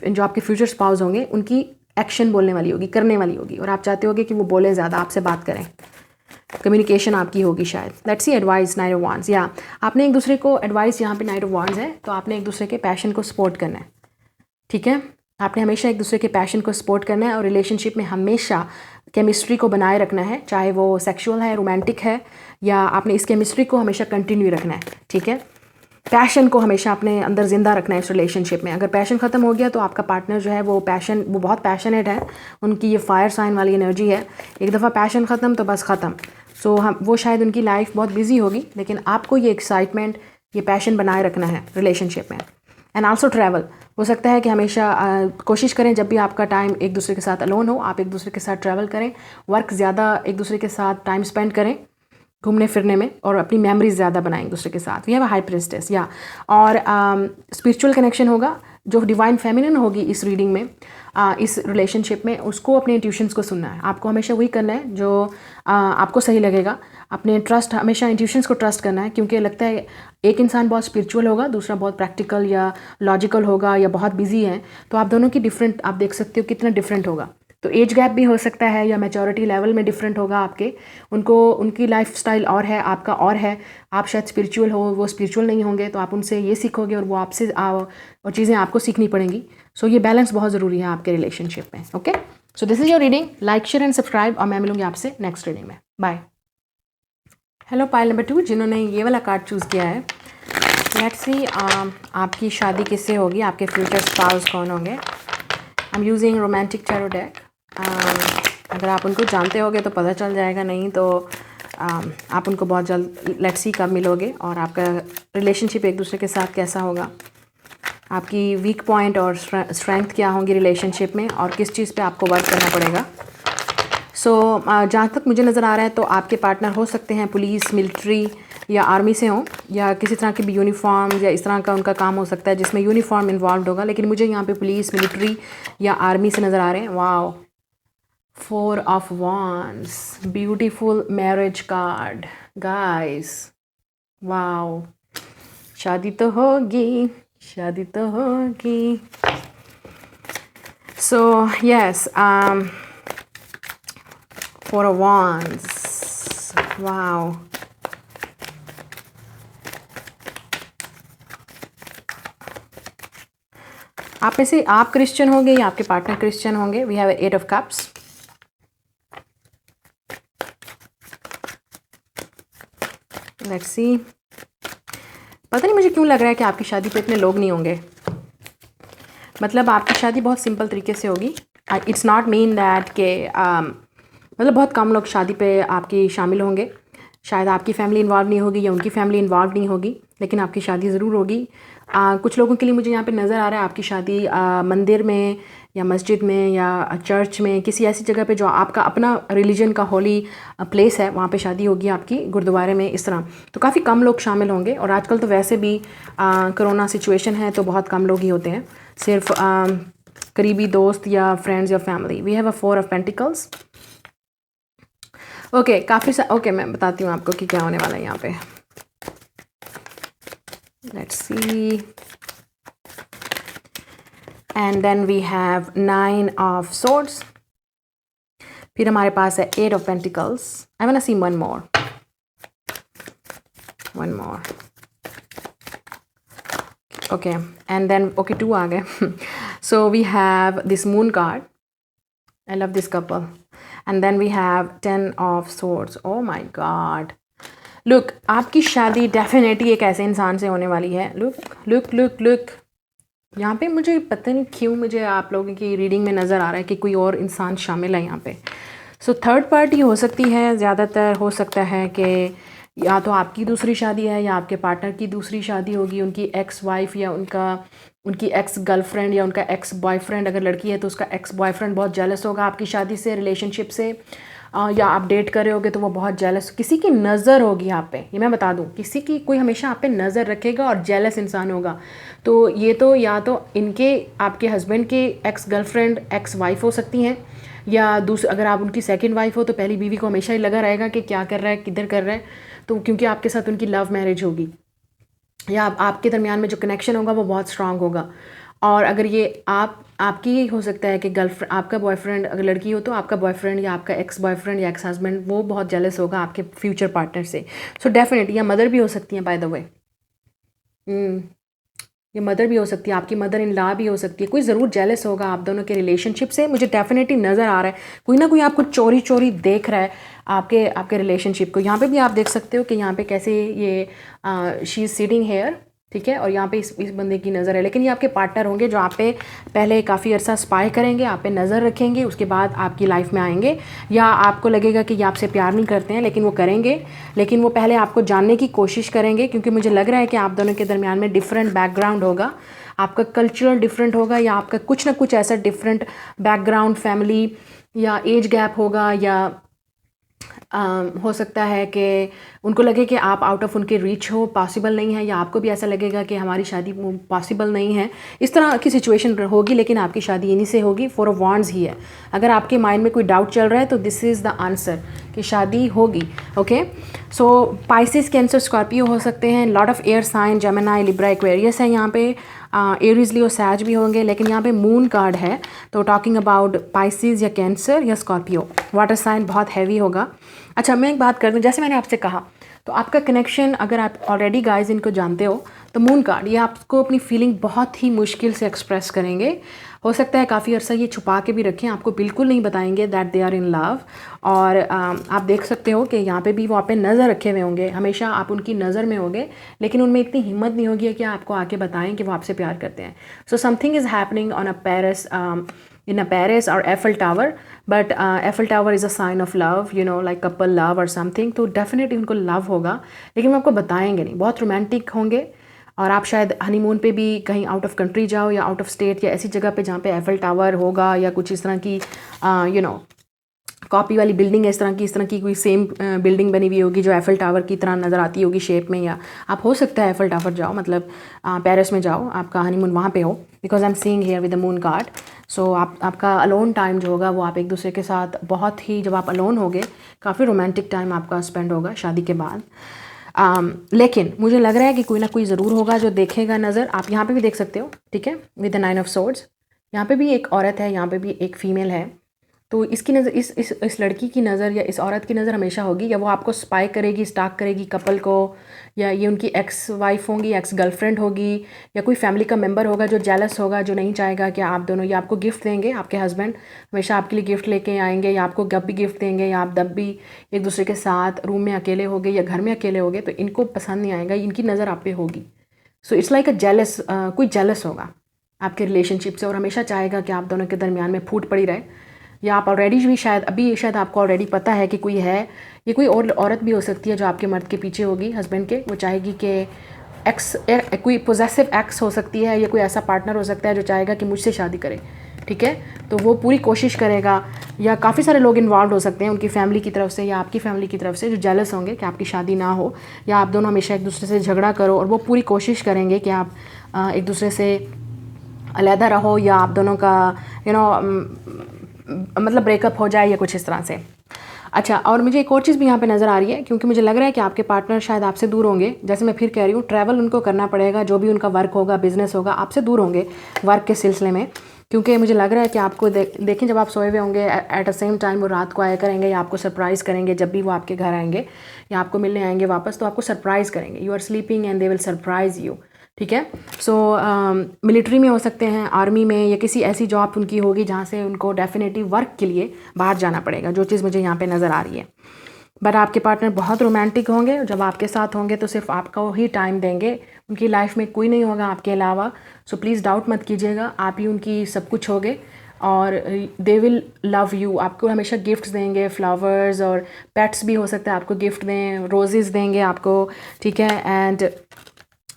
Speaker 1: जो आपके फ्यूचर स्पाउस होंगे, उनकी एक्शन बोलने वाली होगी, करने वाली होगी, और आप चाहते होगे कि वो बोले ज़्यादा, आपसे बात करें, कम्युनिकेशन आपकी होगी शायद। Let's see advice, night of wands. या आपने एक दूसरे को एडवाइस, यहाँ पे नाइट ऑफ वॉन्ड्स है, तो आपने एक दूसरे के पैशन को सपोर्ट करना है, ठीक है। आपने हमेशा एक दूसरे के पैशन को सपोर्ट करना है, और रिलेशनशिप में हमेशा केमिस्ट्री को बनाए रखना है, चाहे वो सेक्सुअल है, रोमांटिक है, या आपने इस केमिस्ट्री को हमेशा कंटिन्यू रखना है, ठीक है। पैशन को हमेशा अपने अंदर ज़िंदा रखना है इस रिलेशनशिप में। अगर पैशन ख़त्म हो गया तो आपका पार्टनर जो है वो बहुत पैशनेट है, उनकी ये फायर साइन वाली एनर्जी है। एक दफ़ा पैशन ख़त्म तो बस ख़त्म। सो हम वो शायद उनकी लाइफ बहुत बिजी होगी, लेकिन आपको ये एक्साइटमेंट, ये पैशन बनाए रखना है रिलेशनशिप में। एंड आल्सो ट्रैवल, हो सकता है कि हमेशा कोशिश करें जब भी आपका टाइम एक दूसरे के साथ अलोन हो, आप एक दूसरे के साथ ट्रैवल करें, वर्क ज़्यादा एक दूसरे के साथ टाइम स्पेंड करें घूमने फिरने में, और अपनी मेमोरीज ज़्यादा बनाएं एक दूसरे के साथ। We have a high priestess, या और स्पिरिचुअल कनेक्शन होगा, जो डिवाइन फेमिनिन होगी इस रीडिंग में, इस रिलेशनशिप में, उसको अपने इंट्यूशंस को सुनना है। आपको हमेशा वही करना है जो आपको सही लगेगा। अपने हमेशा इंट्यूशंस को ट्रस्ट करना है, क्योंकि लगता है एक इंसान बहुत स्पिरिचुअल होगा, दूसरा बहुत प्रैक्टिकल या लॉजिकल होगा, या बहुत बिजी है। तो आप दोनों की डिफरेंट, आप देख सकते हो कितना डिफरेंट होगा। तो एज गैप भी हो सकता है, या मैच्योरिटी लेवल में डिफरेंट होगा आपके। उनकी लाइफ स्टाइल और है, आपका और है। आप शायद स्पिरिचुअल हो, वो स्पिरिचुअल नहीं होंगे, तो आप उनसे ये सीखोगे और वो आपसे और चीज़ें आपको सीखनी पड़ेंगी। सो ये बैलेंस बहुत ज़रूरी है आपके रिलेशनशिप में। Okay, so this is your reading. Like, share and subscribe, और मैं मिलूंगी आपसे नेक्स्ट रीडिंग में। बाय। हेलो पाइल नंबर 2, जिन्होंने ये वाला कार्ड चूज़ किया है। लेट्स सी आपकी शादी किससे होगी, आपके फ्यूचर स्पाउस कौन होंगे। I am using romantic tarot deck. अगर आप उनको जानते होगे तो पता चल जाएगा, नहीं तो आप उनको बहुत जल्द लेट्स सी कब मिलोगे, और आपका रिलेशनशिप एक दूसरे के साथ कैसा होगा, आपकी वीक पॉइंट और स्ट्रेंथ क्या होंगी रिलेशनशिप में, और किस चीज़ पे आपको वर्क करना पड़ेगा। सो जहाँ तक मुझे नज़र आ रहा है तो आपके पार्टनर हो सकते हैं पुलिस, मिलिट्री या आर्मी से हों, या किसी तरह की भी यूनिफॉर्म या इस तरह का उनका काम हो सकता है जिसमें यूनिफॉर्म इन्वॉल्व होगा। लेकिन मुझे यहाँ पे पुलिस, मिलिट्री या आर्मी से नज़र आ रहे हैं। Wow, 4 of Wands, beautiful marriage card, guys. Wow, शादी तो होगी, शादी तो होगी। So yes, 4 of Wands. Wow, आप में से आप क्रिश्चियन होंगे या आपके पार्टनर क्रिश्चियन होंगे। We have 8 of Cups. Let's see, पता नहीं मुझे क्यों लग रहा है कि आपकी शादी पे इतने लोग नहीं होंगे। मतलब आपकी शादी बहुत सिंपल तरीके से होगी। इट्स नॉट मीन दैट के मतलब बहुत कम लोग शादी पे आपकी शामिल होंगे। शायद आपकी फैमिली इन्वॉल्व नहीं होगी या उनकी फैमिली इन्वॉल्व नहीं होगी, लेकिन आपकी शादी ज़रूर होगी। कुछ लोगों के लिए मुझे यहाँ पे नज़र आ रहा है आपकी शादी मंदिर में या मस्जिद में या चर्च में, किसी ऐसी जगह पे जो आपका अपना रिलीजन का होली प्लेस है, वहाँ पे शादी होगी आपकी, गुरुद्वारे में, इस तरह। तो काफ़ी कम लोग शामिल होंगे। और आजकल तो वैसे भी कोरोना सिचुएशन है, तो बहुत कम लोग ही होते हैं, सिर्फ करीबी दोस्त या फ्रेंड्स या family. We have a 4 of Pentacles. Okay, okay, मैं बताती हूँ आपको कि क्या होने वाला है यहाँ पे। Let's see, and then we have 9 of Swords. फिर हमारे पास है 8 of Pentacles. I want to see one more. Okay, and then okay 2 आ गए। So we have this moon card. I love this couple. And then we have 10 of Swords. Oh my God. Look, आपकी शादी definitely एक ऐसे इंसान से होने वाली है। लुक लुक लुक लुक, यहाँ पे मुझे पता नहीं क्यों मुझे आप लोगों की रीडिंग में नज़र आ रहा है कि कोई और इंसान शामिल है यहाँ पे। सो थर्ड पार्टी हो सकती है, ज़्यादातर हो सकता है कि या तो आपकी दूसरी शादी है या आपके पार्टनर की दूसरी शादी होगी, उनकी एक्स वाइफ या उनकी एक्स गर्लफ्रेंड या उनका एक्स बॉयफ्रेंड, अगर लड़की है तो उसका एक्स बॉयफ्रेंड बहुत जेलस होगा आपकी शादी से, रिलेशनशिप से, या आप डेट कर रहे होगे तो वो बहुत जेलस, किसी की नज़र होगी आप पे, ये मैं बता दूं, किसी की कोई हमेशा आप पे नज़र रखेगा और जेलस इंसान होगा। तो ये तो या तो इनके आपके हस्बैंड के एक्स गर्लफ्रेंड एक्स वाइफ हो सकती हैं, या दूसरी अगर आप उनकी सेकंड वाइफ हो तो पहली बीवी को हमेशा ही लगा रहेगा कि क्या कर रहा है, किधर कर रहा है, तो क्योंकि आपके साथ उनकी लव मैरिज होगी या आपके दरमियान में जो कनेक्शन होगा वो बहुत स्ट्रांग होगा। और अगर ये आपकी हो सकता है कि गर्लफ्रेंड, आपका बॉयफ्रेंड अगर लड़की हो तो आपका बॉयफ्रेंड या आपका एक्स बॉयफ्रेंड या एक्स हस्बैंड वो बहुत जेलस होगा आपके फ्यूचर पार्टनर से। सो डेफिनेटली, या मदर भी हो सकती हैं बाय द वे, ये मदर भी हो सकती है, आपकी मदर इन लॉ भी हो सकती है, कोई ज़रूर जेलस होगा आप दोनों के रिलेशनशिप से, मुझे डेफिनेटली नज़र आ रहा है। कोई ना कोई आपको चोरी चोरी देख रहा है आपके रिलेशनशिप को। यहाँ पे भी आप देख सकते हो कि यहाँ पे कैसे ये शी इज़ सिटिंग हेयर, ठीक है, और यहाँ पे इस बंदे की नज़र है, लेकिन ये आपके पार्टनर होंगे जो आप पे पहले काफ़ी अर्सा स्पाई करेंगे, आप पे नज़र रखेंगे, उसके बाद आपकी लाइफ में आएंगे, या आपको लगेगा कि ये आपसे प्यार नहीं करते हैं लेकिन वो करेंगे, लेकिन वो पहले आपको जानने की कोशिश करेंगे, क्योंकि मुझे लग रहा है कि आप दोनों के दरमियान में डिफरेंट बैकग्राउंड होगा, आपका कल्चरल डिफरेंट होगा, या आपका कुछ ना कुछ ऐसा डिफरेंट बैकग्राउंड, फैमिली या एज गैप होगा, या हो सकता है कि उनको लगे कि आप आउट ऑफ उनके रीच हो, पॉसिबल नहीं है, या आपको भी ऐसा लगेगा कि हमारी शादी पॉसिबल नहीं है, इस तरह की सिचुएशन होगी, लेकिन आपकी शादी इन्हीं से होगी। 4 ऑफ वांड्स ही है। अगर आपके माइंड में कोई डाउट चल रहा है तो दिस इज़ द आंसर कि शादी होगी। Okay, so Pisces, Cancer, Scorpio हो सकते हैं, lot of air sign, Gemini, Libra, Aquarius है यहाँ पे, एरीज, लियो, सैज भी होंगे, लेकिन यहाँ पे मून कार्ड है, तो टॉकिंग अबाउट पाइसेस या कैंसर या स्कॉर्पियो, वाटर साइन बहुत हैवी होगा। अच्छा, मैं एक बात कर दूँ, जैसे मैंने आपसे कहा, तो आपका कनेक्शन, अगर आप ऑलरेडी गाइज इनको जानते हो, तो मून कार्ड ये आपको अपनी फीलिंग बहुत ही मुश्किल से एक्सप्रेस करेंगे। हो सकता है काफ़ी अर्सा ये छुपा के भी रखें, आपको बिल्कुल नहीं बताएंगे that they are in love. और आप देख सकते हो कि यहाँ पे भी वो आप पे नज़र रखे हुए होंगे, हमेशा आप उनकी नज़र में होंगे, लेकिन उनमें इतनी हिम्मत नहीं होगी कि आपको आके बताएं कि वो आपसे प्यार करते हैं। So something is happening on a Paris, in a Paris or Eiffel Tower, but Eiffel Tower is a sign of love, you know, like couple love or something, तो definitely उनको love होगा, लेकिन वो आपको बताएंगे नहीं, बहुत रोमांटिक होंगे, और आप शायद हनीमून पे भी कहीं आउट ऑफ कंट्री जाओ या आउट ऑफ स्टेट या ऐसी जगह पे जहाँ पे एफिल टावर होगा या कुछ इस तरह की यू नो कॉपी वाली बिल्डिंग है, इस तरह की कोई सेम बिल्डिंग बनी हुई होगी जो एफिल टावर की तरह नज़र आती होगी शेप में, या आप हो सकता है एफिल टावर जाओ, मतलब पेरिस में जाओ, आपका हनीमून वहाँ पे हो, because I am seeing here with the moon card. So आपका अलोन टाइम जो होगा वो आप एक दूसरे के साथ बहुत ही, जब आप अलोन होगे, काफ़ी रोमांटिक टाइम आपका स्पेंड होगा शादी के बाद। लेकिन मुझे लग रहा है कि कोई ना कोई ज़रूर होगा जो देखेगा नज़र। आप यहाँ पे भी देख सकते हो, ठीक है, विद द 9 ऑफ सोर्ड्स, यहाँ पे भी एक औरत है, यहाँ पे भी एक फ़ीमेल है, तो इसकी नज़र, इस लड़की की नज़र या इस औरत की नज़र हमेशा होगी, या वो आपको स्पाई करेगी, स्टाक करेगी कपल को, या ये उनकी एक्स वाइफ होंगी, एक्स गर्लफ्रेंड होगी, या कोई फैमिली का मेंबर होगा जो जेलस होगा, जो नहीं चाहेगा कि आप दोनों, या आपको गिफ्ट देंगे, आपके हस्बैंड हमेशा आपके लिए गिफ्ट लेके आएंगे, या आपको जब भी गिफ्ट देंगे, या आप जब भी एक दूसरे के साथ रूम में अकेले होगे या घर में अकेले होगे, तो इनको पसंद नहीं आएगा, इनकी नज़र आप पे होगी। So it's like a jealous, कोई जेलस होगा आपके रिलेशनशिप से और हमेशा चाहेगा कि आप दोनों के दरमियान में फूट पड़ी रहे, या आप ऑलरेडी भी शायद आपको ऑलरेडी पता है कि कोई है, ये कोई और औरत भी हो सकती है जो आपके मर्द के पीछे होगी, हस्बैंड के, वो चाहेगी कि कोई पोजेसिव एक्स हो सकती है, या कोई ऐसा पार्टनर हो सकता है जो चाहेगा कि मुझसे शादी करे, ठीक है, तो वो पूरी कोशिश करेगा, या काफ़ी सारे लोग इन्वॉल्व हो सकते हैं उनकी फैमिली की तरफ से या आपकी फैमिली की तरफ से, जो जेलस होंगे कि आपकी शादी ना हो, या आप दोनों हमेशा एक दूसरे से झगड़ा करो, और वो पूरी कोशिश करेंगे कि आप एक दूसरे से अलहदा रहो, या आप दोनों का मतलब ब्रेकअप हो जाए या कुछ इस तरह से। अच्छा, और मुझे एक और चीज़ भी यहाँ पे नज़र आ रही है, क्योंकि मुझे लग रहा है कि आपके पार्टनर शायद आपसे दूर होंगे, जैसे मैं फिर कह रही हूँ, ट्रैवल उनको करना पड़ेगा, जो भी उनका वर्क होगा, बिजनेस होगा, आपसे दूर होंगे वर्क के सिलसिले में, क्योंकि मुझे लग रहा है कि आपको देखें जब आप सोए हुए होंगे, एट द सेम टाइम वो रात को आया करेंगे, या आपको सरप्राइज़ करेंगे जब भी वो आपके घर आएंगे या आपको मिलने आएंगे वापस, तो आपको सरप्राइज़ करेंगे, you are sleeping and they will surprise you, ठीक है। सो मिलिट्री में हो सकते हैं, आर्मी में, या किसी ऐसी जॉब उनकी होगी जहाँ से उनको डेफिनेटली वर्क के लिए बाहर जाना पड़ेगा, जो चीज़ मुझे यहाँ पे नज़र आ रही है। बट आपके पार्टनर बहुत रोमांटिक होंगे। जब आपके साथ होंगे तो सिर्फ आपको ही टाइम देंगे, उनकी लाइफ में कोई नहीं होगा आपके अलावा। सो प्लीज़ डाउट मत कीजिएगा, आप ही उनकी सब कुछ होगे और दे विल लव यू। आपको हमेशा गिफ्ट्स देंगे, फ्लावर्स और पेट्स भी हो सकता है आपको गिफ्ट दें, रोजेज़ देंगे आपको, ठीक है। एंड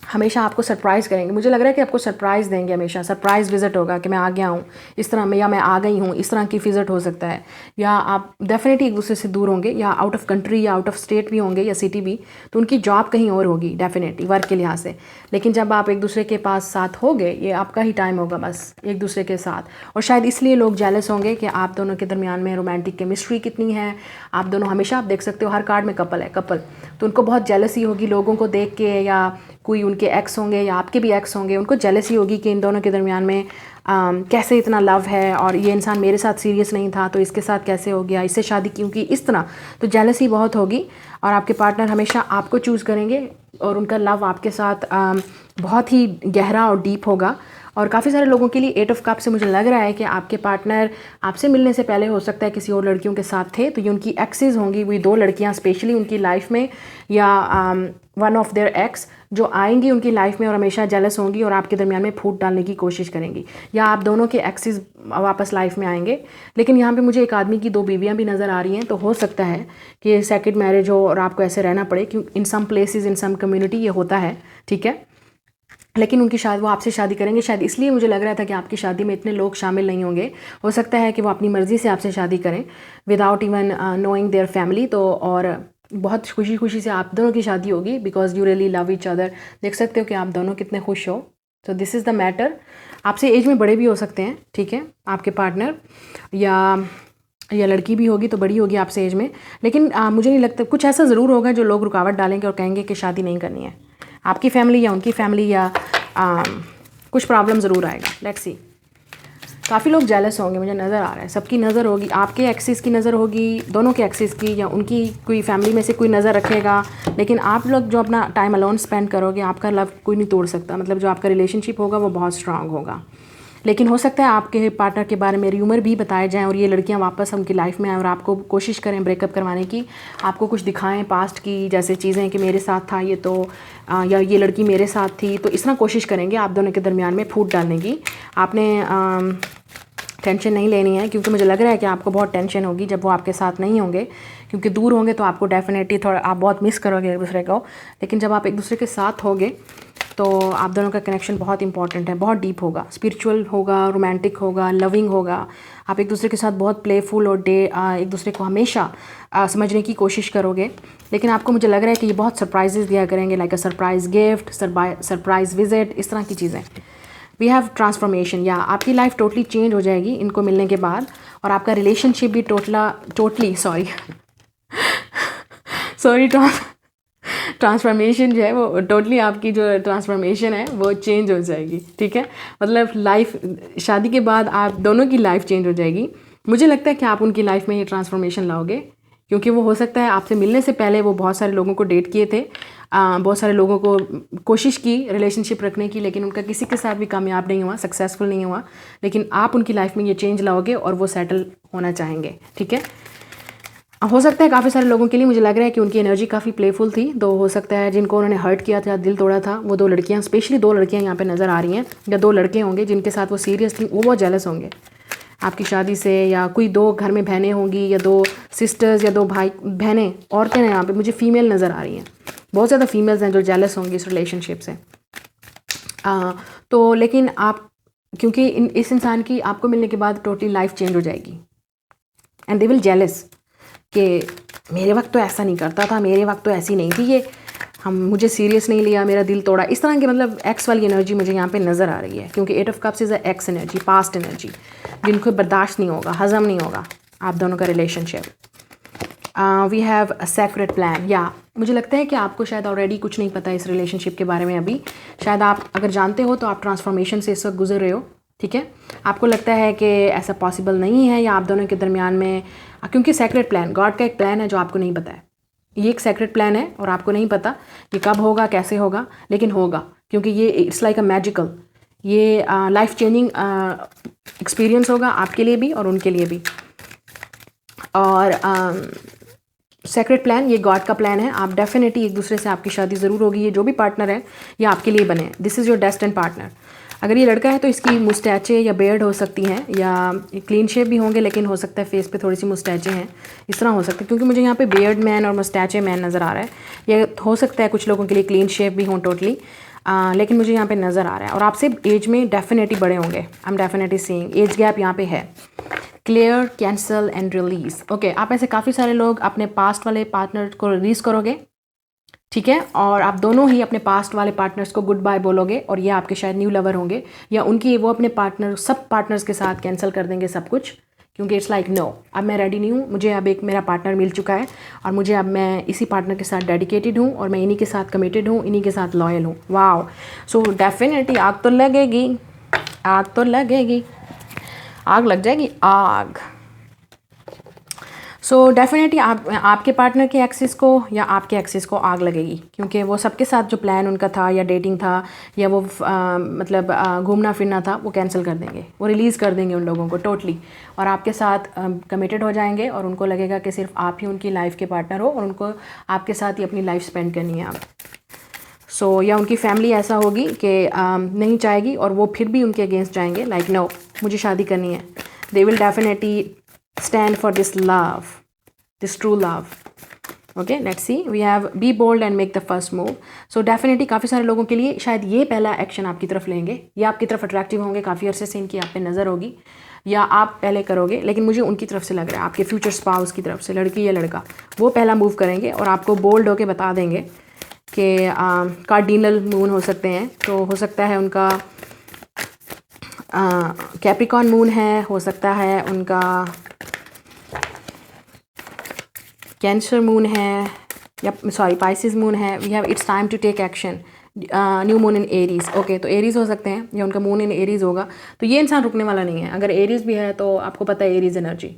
Speaker 1: हमेशा आपको सरप्राइज़ करेंगे। मुझे लग रहा है कि आपको सरप्राइज़ देंगे, हमेशा सरप्राइज़ विज़िट होगा कि मैं आ गया हूँ इस तरह में, या मैं आ गई हूँ इस तरह की विज़िट हो सकता है। या आप डेफिनेटली एक दूसरे से दूर होंगे, या आउट ऑफ कंट्री या आउट ऑफ स्टेट भी होंगे, या सिटी भी, तो उनकी जॉब कहीं और होगी डेफिनेटली वर्क के लिहाज से। लेकिन जब आप एक दूसरे के पास साथ होगे, ये आपका ही टाइम होगा बस एक दूसरे के साथ। और शायद इसलिए लोग जेलस होंगे कि आप दोनों के दरमियान में रोमांटिक केमिस्ट्री कितनी है। आप दोनों हमेशा, आप देख सकते हो हर कार्ड में कपल है, कपल, तो उनको बहुत जेलसी होगी लोगों को देख के, या कोई उनके एक्स होंगे या आपके भी एक्स होंगे, उनको जेलसी होगी कि इन दोनों के दरमियान में कैसे इतना लव है, और ये इंसान मेरे साथ सीरियस नहीं था तो इसके साथ कैसे हो गया, इससे शादी क्यों की, इस तरह। तो जेलसी बहुत होगी और आपके पार्टनर हमेशा आपको चूज़ करेंगे और उनका लव आपके साथ बहुत ही गहरा और डीप होगा। और काफ़ी सारे लोगों के लिए 8 ऑफ कप से मुझे लग रहा है कि आपके पार्टनर आपसे मिलने से पहले हो सकता है किसी और लड़कियों के साथ थे, तो ये उनकी एक्सेस होंगी, वही 2 लड़कियां स्पेशली उनकी लाइफ में, या वन ऑफ देयर एक्स जो आएंगी उनकी लाइफ में और हमेशा जेलस होंगी और आपके दरमियान में फूट डालने की कोशिश करेंगी, या आप दोनों के एक्सेस वापस लाइफ में आएंगे। लेकिन यहाँ पे मुझे एक आदमी की 2 बीवियाँ भी नज़र आ रही हैं, तो हो सकता है कि सेकंड मैरिज हो और आपको ऐसे रहना पड़े, क्योंकि इन some places in some community ये होता है, ठीक है। लेकिन उनकी शायद वो आपसे शादी करेंगे, शायद इसलिए मुझे लग रहा था कि आपकी शादी में इतने लोग शामिल नहीं होंगे। हो सकता है कि वो अपनी मर्ज़ी से आपसे शादी करें without even knowing their family. तो और बहुत खुशी खुशी से आप दोनों की शादी होगी, because you really love each other. देख सकते हो कि आप दोनों कितने खुश हो। तो दिस इज़ द मैटर। आपसे एज में बड़े भी हो सकते हैं, ठीक है, आपके पार्टनर, या लड़की भी होगी तो बड़ी होगी आपसे एज में। लेकिन मुझे नहीं लगता, कुछ ऐसा ज़रूर होगा जो लोग रुकावट डालेंगे और कहेंगे कि शादी नहीं करनी है, आपकी फैमिली या उनकी फैमिली, या कुछ प्रॉब्लम ज़रूर आएगा। Let's see. काफ़ी लोग जेलस होंगे, मुझे नज़र आ रहा है, सबकी नज़र होगी, आपके एक्सिस की नज़र होगी, दोनों के एक्सिस की, या उनकी कोई फैमिली में से कोई नज़र रखेगा। लेकिन आप लोग जो अपना टाइम अलोन स्पेंड करोगे, आपका लव कोई नहीं तोड़ सकता। मतलब जो आपका रिलेशनशिप होगा वो बहुत स्ट्रांग होगा। लेकिन हो सकता है आपके पार्टनर के बारे में र्यूमर भी बताए जाएं और ये लड़कियां वापस उनकी लाइफ में आएँ और आपको कोशिश करें ब्रेकअप करवाने की, आपको कुछ दिखाएं पास्ट की जैसे चीज़ें कि मेरे साथ था ये, तो या ये लड़की मेरे साथ थी, तो इस तरह कोशिश करेंगे आप दोनों के दरमियान में फूट डालने की। आपने टेंशन नहीं लेनी है, क्योंकि मुझे लग रहा है कि आपको बहुत टेंशन होगी जब वो आपके साथ नहीं होंगे, क्योंकि दूर होंगे तो आपको डेफिनेटली थोड़ा आप बहुत मिस करोगे एक दूसरे को। लेकिन जब आप एक दूसरे के साथ होगे तो आप दोनों का कनेक्शन बहुत इंपॉर्टेंट है, बहुत डीप होगा, स्पिरिचुअल होगा, रोमांटिक होगा, लविंग होगा। आप एक दूसरे के साथ बहुत प्लेफुल और एक दूसरे को हमेशा समझने की कोशिश करोगे। लेकिन आपको मुझे लग रहा है कि ये बहुत सरप्राइजेस दिया करेंगे, like a surprise gift, surprise visit, इस तरह की चीज़ें। वी हैव ट्रांसफॉर्मेशन, या आपकी लाइफ टोटली चेंज हो जाएगी इनको मिलने के बाद, और आपका रिलेशनशिप भी टोटली ट्रांसफॉर्मेशन जो है वो टोटली, आपकी जो ट्रांसफॉर्मेशन है वो चेंज हो जाएगी, ठीक है। मतलब लाइफ, शादी के बाद आप दोनों की लाइफ चेंज हो जाएगी। मुझे लगता है कि आप उनकी लाइफ में ये ट्रांसफॉर्मेशन लाओगे, क्योंकि वो हो सकता है आपसे मिलने से पहले वो बहुत सारे लोगों को डेट किए थे, बहुत सारे लोगों को कोशिश की रिलेशनशिप रखने की, लेकिन उनका किसी के साथ भी कामयाब नहीं हुआ, सक्सेसफुल नहीं हुआ। लेकिन आप उनकी लाइफ में ये चेंज लाओगे और वो सेटल होना चाहेंगे, ठीक है। हो सकता है काफ़ी सारे लोगों के लिए मुझे लग रहा है कि उनकी एनर्जी काफ़ी प्लेफुल थी, तो हो सकता है जिनको उन्होंने हर्ट किया था, दिल तोड़ा था, वो 2 लड़कियां, स्पेशली 2 लड़कियां यहाँ पे नज़र आ रही हैं, या 2 लड़के होंगे जिनके साथ वो सीरियस थी, वो बहुत जेलस होंगे आपकी शादी से। या कोई 2 घर में बहनें होंगी, या 2 सिस्टर्स, या 2 भाई बहनें, औरतें हैं यहाँ पे, मुझे फीमेल नज़र आ रही हैं, बहुत ज़्यादा फीमेल्स हैं जो जेलस होंगी इस रिलेशनशिप से। तो लेकिन आप, क्योंकि इस इंसान की आपको मिलने के बाद टोटली लाइफ चेंज हो जाएगी, एंड दे विल जेलस कि मेरे वक्त तो ऐसा नहीं करता था, मेरे वक्त तो ऐसी नहीं थी ये, मुझे सीरियस नहीं लिया, मेरा दिल तोड़ा, इस तरह की मतलब एक्स वाली एनर्जी मुझे यहाँ पे नज़र आ रही है। क्योंकि 8 of cups is a x energy, past energy, जिनको बर्दाश्त नहीं होगा, हज़म नहीं होगा आप दोनों का relationship. We have a secret plan, या मुझे लगता है कि आपको शायद ऑलरेडी कुछ नहीं पता इस रिलेशनशिप के बारे में अभी। शायद आप अगर जानते हो तो आप ट्रांसफॉर्मेशन से इस वक्त गुजर रहे हो, ठीक है। आपको लगता है कि ऐसा पॉसिबल नहीं है, या आप दोनों के दरमियान में, क्योंकि सेक्रेट प्लान, गॉड का एक प्लान है जो आपको नहीं पता है। ये एक सेक्रेट प्लान है और आपको नहीं पता ये कब होगा, कैसे होगा, लेकिन होगा, क्योंकि ये इट्स लाइक अ मैजिकल, ये लाइफ चेंजिंग एक्सपीरियंस होगा आपके लिए भी और उनके लिए भी। और सेक्रेट प्लान, ये गॉड का प्लान है। आप डेफिनेटली एक दूसरे से आपकी शादी ज़रूर होगी। ये जो भी पार्टनर है ये आपके लिए बने, this is your destined partner. अगर ये लड़का है तो इसकी मुस्टैचे या बेयर्ड हो सकती हैं, या क्लीन शेप भी होंगे, लेकिन हो सकता है फेस पे थोड़ी सी मुस्टैचे हैं, इस तरह हो सकता है, क्योंकि मुझे यहाँ पे बेयर्ड मैन और मुस्टैचे मैन नज़र आ रहा है। ये हो सकता है कुछ लोगों के लिए क्लीन शेप भी हों टोटली, लेकिन मुझे यहाँ पे नज़र आ रहा है। और आपसे एज में डेफिनेटली बड़े होंगे, I am definitely seeing age gap यहाँ पे है। Clear, cancel and release. Okay, आप ऐसे काफ़ी सारे लोग अपने पास्ट वाले पार्टनर को रिलीज़ करोगे, ठीक है, और आप दोनों ही अपने पास्ट वाले पार्टनर्स को गुड बाय बोलोगे, और ये आपके शायद न्यू लवर होंगे, या उनकी वो अपने पार्टनर सब पार्टनर्स के साथ कैंसिल कर देंगे सब कुछ, क्योंकि इट्स लाइक नो, अब मैं रेडी नहीं हूँ, मुझे अब एक मेरा पार्टनर मिल चुका है और मुझे अब मैं इसी पार्टनर के साथ डेडिकेटेड हूँ और मैं इन्हीं के साथ कमिटेड हूँ, इन्हीं के साथ लॉयल हूँ। वाओ, सो डेफिनेटली आग तो लगेगी, आग तो लगेगी, आग लग जाएगी, आग। सो डेफिनेटली आपके पार्टनर के एक्सिस को या आपके एक्सिस को आग लगेगी, क्योंकि वो सबके साथ जो प्लान उनका था, या डेटिंग था, या वो मतलब घूमना फिरना था, वो कैंसिल कर देंगे, वो रिलीज़ कर देंगे उन लोगों को टोटली, और आपके साथ कमिटेड हो जाएंगे, और उनको लगेगा कि सिर्फ आप ही उनकी लाइफ के पार्टनर हो और उनको आपके साथ ही अपनी लाइफ स्पेंड करनी है आप। सो या उनकी फैमिली ऐसा होगी कि नहीं चाहेगी, और वो फिर भी उनके अगेंस्ट जाएंगे, लाइक नो, मुझे शादी करनी है। They will definitely stand for this love, this true love. Okay, let's see, we have be bold and make the first move. So definitely काफ़ी सारे लोगों के लिए शायद ये पहला एक्शन आपकी तरफ लेंगे, या आपकी तरफ अट्रैक्टिव होंगे, काफ़ी अरसे से इनकी आप पे नज़र होगी, या आप पहले करोगे, लेकिन मुझे उनकी तरफ से लग रहा है, आपके फ्यूचर स्पाउस की तरफ से, लड़की या लड़का, वो पहला मूव करेंगे और आपको बोल्ड होके बता देंगे कि कार्डिनल मून हो सकते हैं, तो हो सकता है उनका कैप्रिकॉर्न मून है, हो सकता है उनका कैंसर मून है, या सॉरी पाइसिस मून है। We have it's time to take action, new moon in Aries. Okay, तो एरीज हो सकते हैं, या उनका मून इन एरीज होगा, तो ये इंसान रुकने वाला नहीं है। अगर एरीज भी है तो आपको पता है एरीज एनर्जी,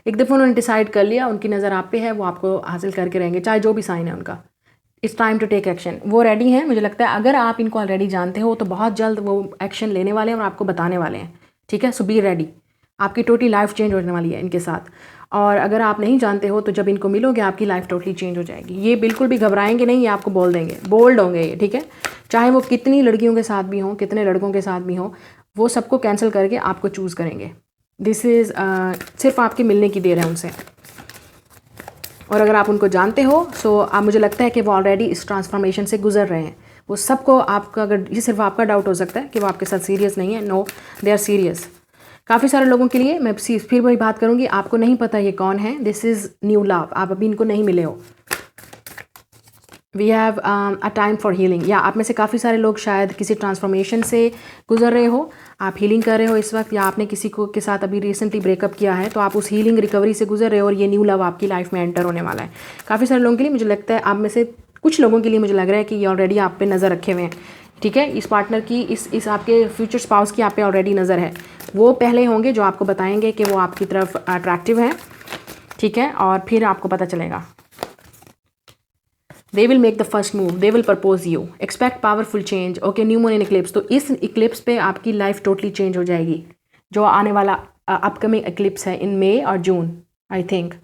Speaker 1: एक दफ़ा उन्होंने डिसाइड कर लिया, उनकी नज़र आप पे है, वो आपको हासिल करके रहेंगे, चाहे जो भी साइन है उनका। It's time to take action, वो रेडी हैं। मुझे लगता है अगर आप इनको ऑलरेडी जानते हो तो बहुत जल्द वो एक्शन लेने वाले हैं और आपको बताने वाले हैं, ठीक है। सो बी रेडी, आपकी टोटली लाइफ चेंज होने वाली है इनके साथ। और अगर आप नहीं जानते हो तो जब इनको मिलोगे आपकी लाइफ टोटली चेंज हो जाएगी। ये बिल्कुल भी घबराएंगे नहीं, ये आपको बोल देंगे, बोल्ड होंगे ये, ठीक है। चाहे वो कितनी लड़कियों के साथ भी हों, कितने लड़कों के साथ भी हों, वो सबको कैंसिल करके आपको चूज़ करेंगे। दिस इज़ सिर्फ आपके मिलने की देर है उनसे। और अगर आप उनको जानते हो सो आप, मुझे लगता है कि वो ऑलरेडी इस ट्रांसफॉर्मेशन से गुजर रहे हैं। वो सबको आपका, अगर ये सिर्फ आपका डाउट हो सकता है कि वो आपके साथ सीरियस नहीं है, नो, दे आर सीरियस। काफ़ी सारे लोगों के लिए मैं फिर वही बात करूँगी, आपको नहीं पता ये कौन है, दिस इज़ न्यू लव, आप अभी इनको नहीं मिले हो। We have a time for healing, या आप में से काफ़ी सारे लोग शायद किसी ट्रांसफॉर्मेशन से गुजर रहे हो, आप हीलिंग कर रहे हो इस वक्त, या आपने किसी को के साथ अभी रिसेंटली ब्रेकअप किया है, तो आप उस हीलिंग रिकवरी से गुजर रहे हो और ये न्यू लव आपकी लाइफ में एंटर होने वाला है। काफ़ी सारे लोगों के लिए, मुझे लगता है आप में से कुछ लोगों के लिए मुझे लग रहा है कि ये ऑलरेडी आप पे नज़र रखे हुए हैं, ठीक है। इस पार्टनर की, इस आपके फ्यूचर स्पाउस की आप पे ऑलरेडी नज़र है। वो पहले होंगे जो आपको बताएंगे कि वो आपकी तरफ अट्रैक्टिव है, ठीक है, और फिर आपको पता चलेगा। They will make the first move, they will propose you, expect powerful change. Okay, new moon in Eclipse, तो इस इक्लिप्स पे आपकी लाइफ टोटली चेंज हो जाएगी, जो आने वाला अपकमिंग इक्लिप्स है इन मई और जून, I think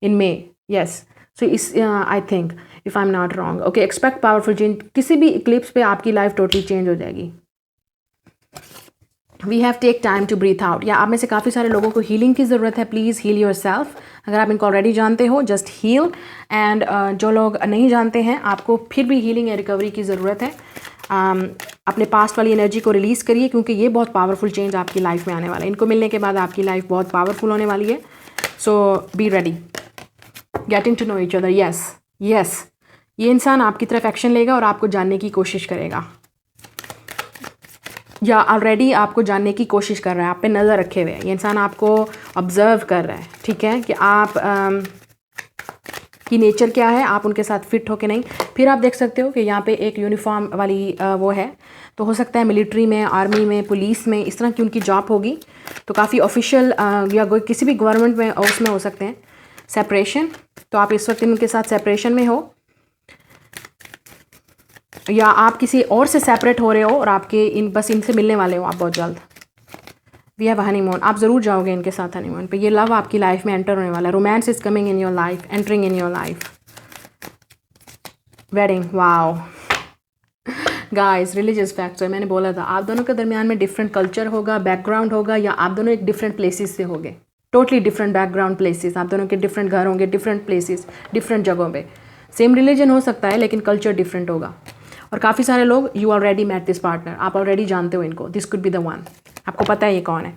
Speaker 1: in May, yes. सो इस I think if I am not wrong, okay, expect powerful change, किसी भी इक्लिप्स पे आपकी लाइफ टोटली चेंज हो जाएगी। We have take time to breathe out, या आप में से काफ़ी सारे लोगों को हीलिंग की ज़रूरत है, प्लीज़ हील योर सेल्फ। अगर आप इनको ऑलरेडी जानते हो जस्ट हील, एंड जो लोग नहीं जानते हैं आपको फिर भी हीलिंग या रिकवरी की ज़रूरत है। अपने पास्ट वाली एनर्जी को रिलीज़ करिए, क्योंकि ये बहुत पावरफुल चेंज आपकी लाइफ में आने वाला है। इनको मिलने के बाद आपकी लाइफ बहुत पावरफुल होने वाली है। So be ready, getting to know each other, yes yes. ये इंसान आपकी तरफ एक्शन लेगा और आपको जानने की कोशिश करेगा, या ऑलरेडी आपको जानने की कोशिश कर रहा है, आप पे नज़र रखे हुए है। ये इंसान आपको ऑब्ज़र्व कर रहा है, ठीक है, कि आप की नेचर क्या है, आप उनके साथ फिट हो कि नहीं। फिर आप देख सकते हो कि यहाँ पे एक यूनिफॉर्म वाली वो है, तो हो सकता है मिलिट्री में, आर्मी में, पुलिस में, इस तरह की उनकी जॉब होगी, तो काफ़ी ऑफिशियल या किसी भी गवर्नमेंट में उसमें हो सकते हैं। सेपरेशन, तो आप इस वक्त इनके साथ सेपरेशन में हो, या आप किसी और से सेपरेट हो रहे हो और आपके बस इनसे मिलने वाले हो आप बहुत जल्द। वी हैव हनीमून, आप ज़रूर जाओगे इनके साथ हनीमून पे। ये लव आपकी लाइफ में एंटर होने वाला है, romance is coming in your life, entering in your life. Wedding, wow guys, religious factor, मैंने बोला था आप दोनों के दरमियान में डिफरेंट कल्चर होगा, बैकग्राउंड होगा, या आप दोनों एक डिफरेंट प्लेसेस से होंगे, टोटली डिफरेंट बैकग्राउंड प्लेसेस, आप दोनों के डिफरेंट घर होंगे, डिफरेंट प्लेसेस, डिफरेंट जगहों पे। सेम रिलीजन हो सकता है लेकिन कल्चर डिफरेंट होगा। और काफ़ी सारे लोग, you already met this partner, आप ऑलरेडी जानते हो इनको, this could be the one, आपको पता है ये कौन है।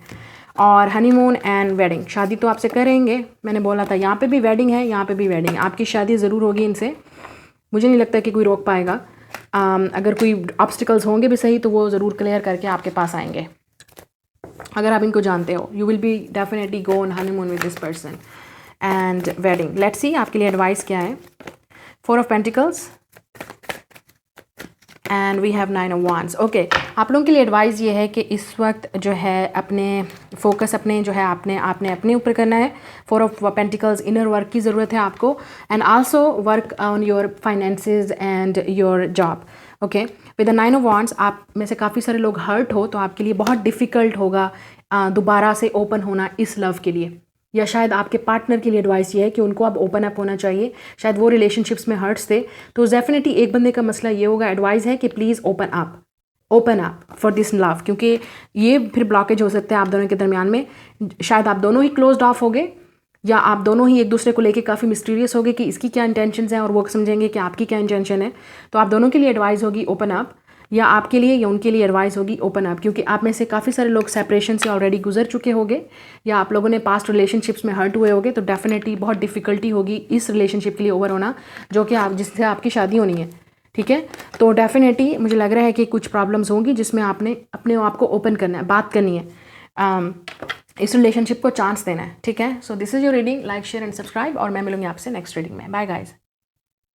Speaker 1: और हनीमून एंड वेडिंग, शादी तो आपसे करेंगे, मैंने बोला था यहाँ पे भी वेडिंग है, यहाँ पे भी वेडिंग है, आपकी शादी ज़रूर होगी इनसे, मुझे नहीं लगता कि कोई रोक पाएगा। अगर कोई ऑब्स्टिकल्स होंगे भी सही तो वो ज़रूर क्लियर करके आपके पास आएंगे। अगर आप इनको जानते हो, you will be definitely go on honeymoon with this person and wedding. Let's see आपके लिए एडवाइस क्या है। 4 of pentacles and we have 9 of wands. Okay, आप लोगों के लिए एडवाइस ये है कि इस वक्त जो है अपने फोकस अपने जो है आपने अपने ऊपर करना है। 4 ऑफ पेंटिकल्स, इनर वर्क की ज़रूरत है आपको, and also work on your finances and your job. Okay, with the 9 of wands, आप में से काफ़ी सारे लोग हर्ट हो तो आपके लिए बहुत डिफ़िकल्ट होगा दोबारा से ओपन होना इस लव के लिए, या शायद आपके पार्टनर के लिए एडवाइस ये है कि उनको अब ओपन अप होना चाहिए। शायद वो रिलेशनशिप्स में हर्ट्स थे, तो डेफिनेटली एक बंदे का मसला ये होगा, एडवाइस है कि please open up for this love, क्योंकि ये फिर ब्लॉकेज हो सकता है आप दोनों के दरमियान में। शायद आप दोनों ही क्लोज्ड ऑफ हो गए, या आप दोनों ही एक दूसरे को लेके काफ़ी मिस्टीरियस हो गए कि इसकी क्या इंटेंशंस हैं और वो समझेंगे कि आपकी क्या इंटेंशन है। तो आप दोनों के लिए एडवाइस होगी ओपन अप, या आपके लिए या उनके लिए एडवाइस होगी ओपन अप, क्योंकि आप में से काफ़ी सारे लोग सेपरेशन से ऑलरेडी गुजर चुके होंगे, या आप लोगों ने पास्ट रिलेशनशिप्स में हर्ट हुए होंगे, तो डेफिनेटली बहुत डिफ़िकल्टी होगी इस रिलेशनशिप के लिए ओवर होना, जो कि आप जिससे आपकी शादी होनी है। ठीक है, तो डेफिनेटली मुझे लग रहा है कि कुछ प्रॉब्लम्स होंगी जिसमें आपने अपने आप को ओपन करना है, बात करनी है, इस रिलेशनशिप को चांस देना है। ठीक है, so this is your reading, like share and subscribe, और मैं मिलूंगी आपसे नेक्स्ट रीडिंग में। Bye guys.